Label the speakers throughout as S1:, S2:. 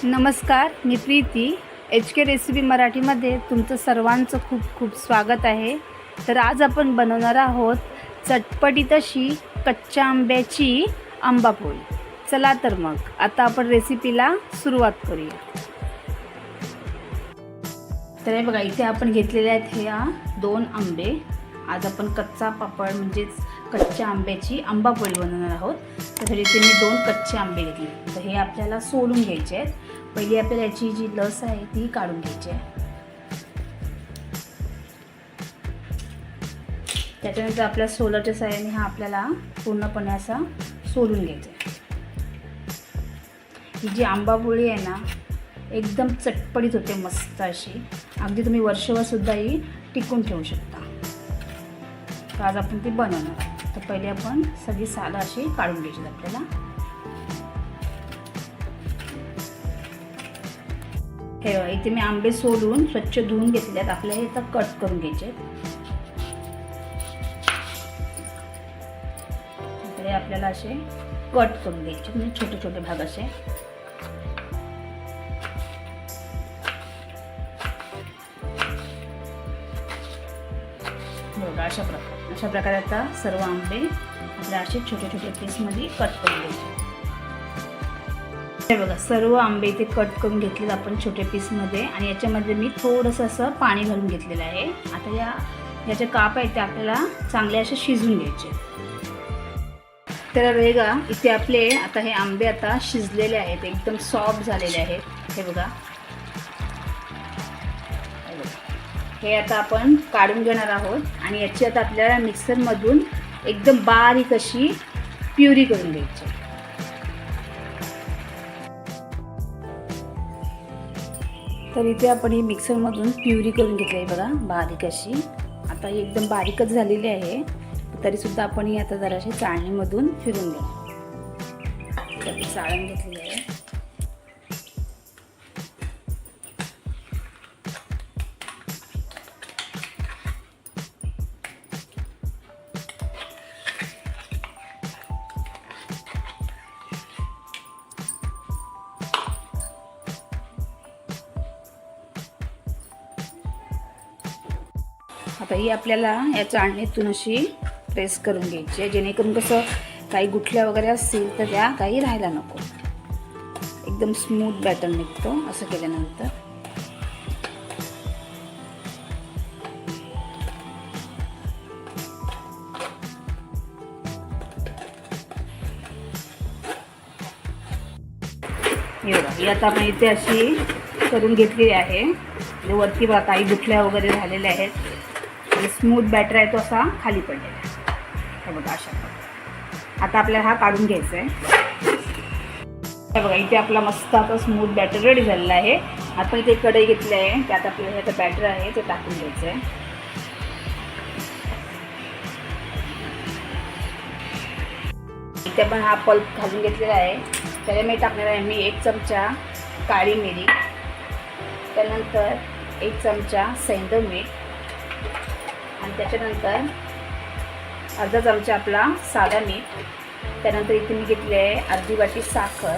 S1: नमस्कार, मी Preeti. HK recipe मराठीमध्ये तुमचं सर्वांचं खूप खूप स्वागत आहे. तर आज आपण बनवणार आहोत चटपटीत अशी कच्च्या आंब्याची आंबापोळी. चला तर मग आता आपण रेसिपीला सुरुवात करूया. तर हे बघा, इथे आपण घेतलेले आहेत ह्या 2 आंबे. आज आपण कच्चा पापड म्हणजेच कच्च्या आंब्याची आंबापोळी बनवणार आहोत. तर इथे मी 2 कच्चे आंबे घेतले. तर हे आपल्याला सोलून घ्यायचे आहेत. पहिली आपल्याला याची जी लस आहे ती काढून घ्यायची आहे. त्याच्यानंतर आपल्या सोलरच्या साहाय्याने हा आपल्याला पूर्णपणे असा सोलून घ्यायचा आहे. ही जी आंबापोळी आहे ना, एकदम चटपटीत होते, मस्त अशी. अगदी तुम्ही वर्षभर सुद्धा ही टिकून ठेवू शकता. तर आज आपण ती बनवणार. तर पहिले आपण सगळी सालं अशी काढून घ्यायची आपल्याला. हे इथे मी आंबे सोलून स्वच्छ धुवून घेतले आहेत. आपल्याला हे आता कट करून घ्यायचे आहेत. तर हे आपल्याला असे कट करून घ्यायचे, म्हणजे छोटे छोटे भाग असे. बघा, अशा प्रकारे आता सर्व आंबे आपल्या असे छोटे छोटे पीसमध्ये कट करून घ्यायचे. हे बघा, सर्व आंबे इथे कट करून घेतलेत आपण छोटे पीसमध्ये. आणि याच्यामध्ये मी थोडंसं असं पाणी घालून घेतलेलं आहे. आता याचे काप आहेत ते आपल्याला चांगले असे शिजून घ्यायचे. तर बघा, इथे आपले आता हे आंबे आता शिजलेले आहेत, एकदम सॉफ्ट झालेले आहेत. हे बघा, हे आता आपण काढून घेणार आहोत. आणि याची आता आपल्याला मिक्सरमधून एकदम बारीक अशी प्युरी करून घ्यायची. तर इथे आपण ही मिक्सरमधून प्युरी करून घेतली आहे बघा, बारीक अशी. आता ही एकदम बारीकच झालेली आहे. तरीसुद्धा आपण ही आता जराशी चाळणीमधून फिरून घेऊ. तर ती चाळण घेतलेली आहे. आता ही आपल्याला या चाळणीतून अशी प्रेस करून घ्यायची आहे, जेणेकरून कसं काही गुठल्या वगैरे असतील तर त्या काही राहायला नको. एकदम स्मूथ बॅटर निघतो असं केल्यानंतर. ही आता आपण इथे अशी करून घेतलेली आहे. वरती बघा काही गुठल्या वगैरे झालेल्या आहेत. स्मूथ बॅटर आहे तो असा खाली पडलेला आहे. हे बघा, अशा. आता आपल्याला हा काढून घ्यायचा आहे. हे बघा, इथे आपला मस्त आता स्मूथ बॅटर रेडी झालेला आहे. आपण इथे कढई घेतली आहे, त्यात आपल्याला हे बॅटर आहे ते टाकून घ्यायचं आहे. इथे आपण हा पल्प घालून घेतलेला आहे. त्याच्यामध्ये टाकणार आहे मी 1 चमचा काळी मिरी, त्यानंतर 1 चमचा सेंधव मीठ, आणि त्याच्यानंतर अर्धा चमचा आपला साधा मीठ. त्यानंतर इथे मी घेतले आहे अर्धी वाटी साखर.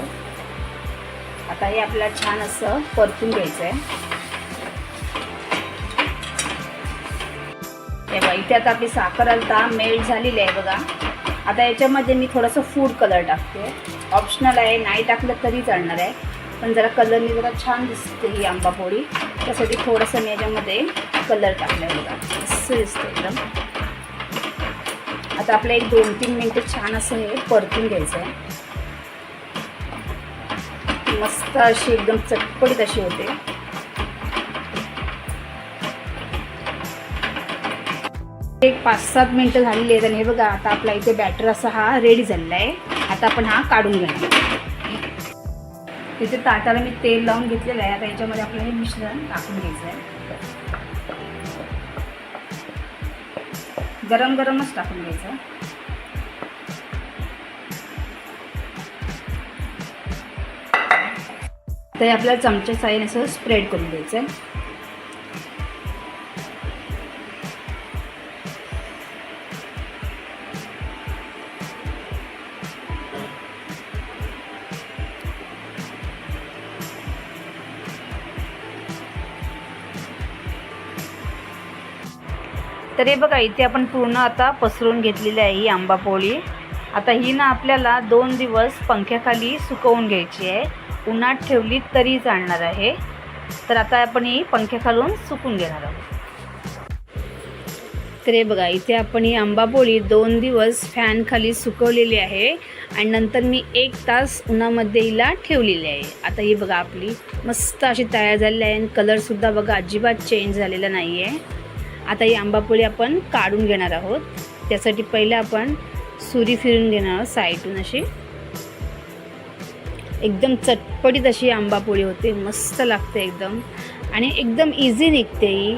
S1: आता हे आपल्याला छान असं परतून घ्यायचं आहे. हे बघा, इथे आता आपली साखर आता मेल्ट झालेली आहे बघा. आता याच्यामध्ये मी थोडंसं फूड कलर टाकते. ऑप्शनल आहे, नाही टाकलं तरी चालणार आहे, पण जरा कलरने जरा छान दिसते ही आंबापोळी. त्यासाठी थोडंसं मी याच्यामध्ये कलर टाकला आहे बघा, असं दिसतं एकदम. आता आपल्या 1-2-3 मिनटं छान असं हे परतून घ्यायचं आहे. मस्त अशी एकदम चटपटीत अशी होते. एक 5-7 मिनटं झालेली आहेत. आणि हे बघा, आता आपला इथे बॅटर असा हा रेडी झालेला आहे. आता आपण हा काढून घेणार. तिथे ताटाला मी तेल लावून घेतलेलं आहे. आता याच्यामध्ये आपल्याला हे मिश्रण टाकून घ्यायचं आहे. गरम गरमच टाकून घ्यायचं. तर आपल्याला चमच्या साहाय्याने असं स्प्रेड करून द्यायचं आहे. तर हे बघा इथे आपण पूर्ण आता पसरवून घेतलेली आहे ही आंबापोळी. आता ही ना आपल्याला 2 दिवस पंख्याखाली सुकवून घ्यायची आहे. उन्हात ठेवली तरी चालणार आहे. तर आता आपण ही पंख्याखालून सुकून घेणार आहोत. तर हे बघा इथे आपण ही आंबापोळी 2 दिवस फॅन खाली सुकवलेली आहे आणि नंतर मी 1 तास उन्हामध्ये हिला ठेवलेली आहे. आता ही बघा आपली मस्त अशी तयार झालेली आहे आणि कलरसुद्धा बघा अजिबात चेंज झालेला नाही आहे. आता ही आंबापोळी आपण काढून घेणार आहोत. त्यासाठी पहिले आपण सुरी फिरून घेणार आहोत साईडून अशी. एकदम चटपटीत अशी आंबापोळी होते, मस्त लागते एकदम आणि एकदम इझी निघते ही.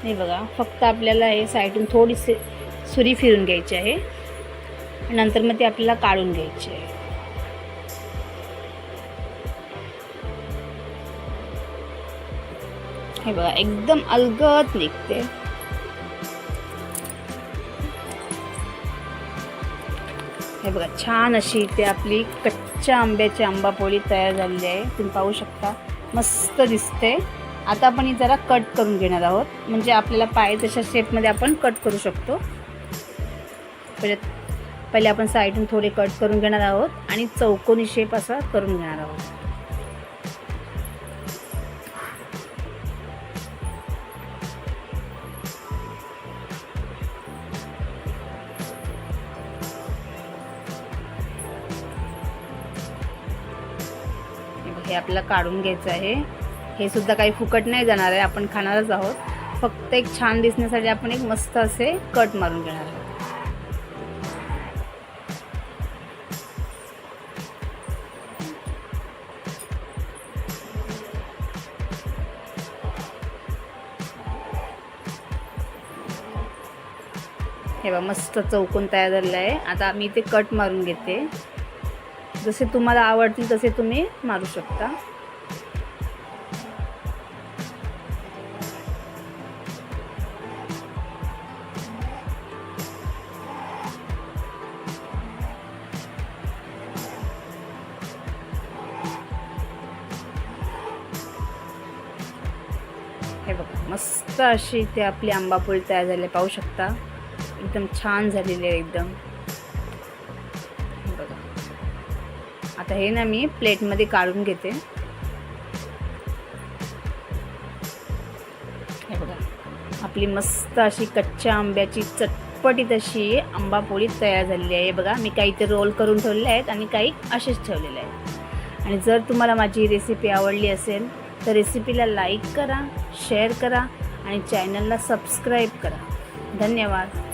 S1: हे बघा फक्त आपल्याला हे साईडून थोडीशी सुरी फिरून घ्यायची आहे नंतर मग ती आपल्याला काढून घ्यायची आहे. हे बघा एकदम अलगद निघते. हे बघा छान अशी इथे आपली कच्च्या आंब्याची आंबापोळी तयार झालेली आहे. तुम्ही पाहू शकता मस्त दिसते. आता आपण ही जरा कट करून घेणार आहोत, म्हणजे आपल्याला पाहिजे तशा शेपमध्ये आपण कट करू शकतो. पहिले आपण साईडून थोडे कट करून घेणार आहोत आणि चौकोनी शेप असा करून घेणार आहोत. हे आपल्याला काढून घ्यायचं आहे. हे सुद्धा काही फुकट नाही जाणार आहे, आपण खाणारच आहोत. फक्त एक छान दिसण्यासाठी आपण एक मस्त असे कट मारून घेणार आहोत. हे बघा मस्त चौकोन तयार झालेला आहे. आता मी इथे कट मारून घेते. जसे तुम्हाला आवडतील तसे तुम्ही मारू शकता. हे बघा मस्त अशी इथे आपली आंबापोळी तयार झाली पाहू शकता. एकदम छान झालेली आहे एकदम. बघा आता हे ना मी प्लेटमध्ये काढून घेते. हे बघा आपली मस्त अशी कच्च्या आंब्याची चटपटीत अशी आंबापोळी तयार झालेली आहे. बघा मी काही ते रोल करून ठेवले आहेत आणि काही असेच ठेवलेले आहेत. आणि जर तुम्हाला माझी रेसिपी आवडली असेल तर रेसिपीला लाईक करा, शेअर करा आणि चॅनलला सबस्क्राईब करा. धन्यवाद.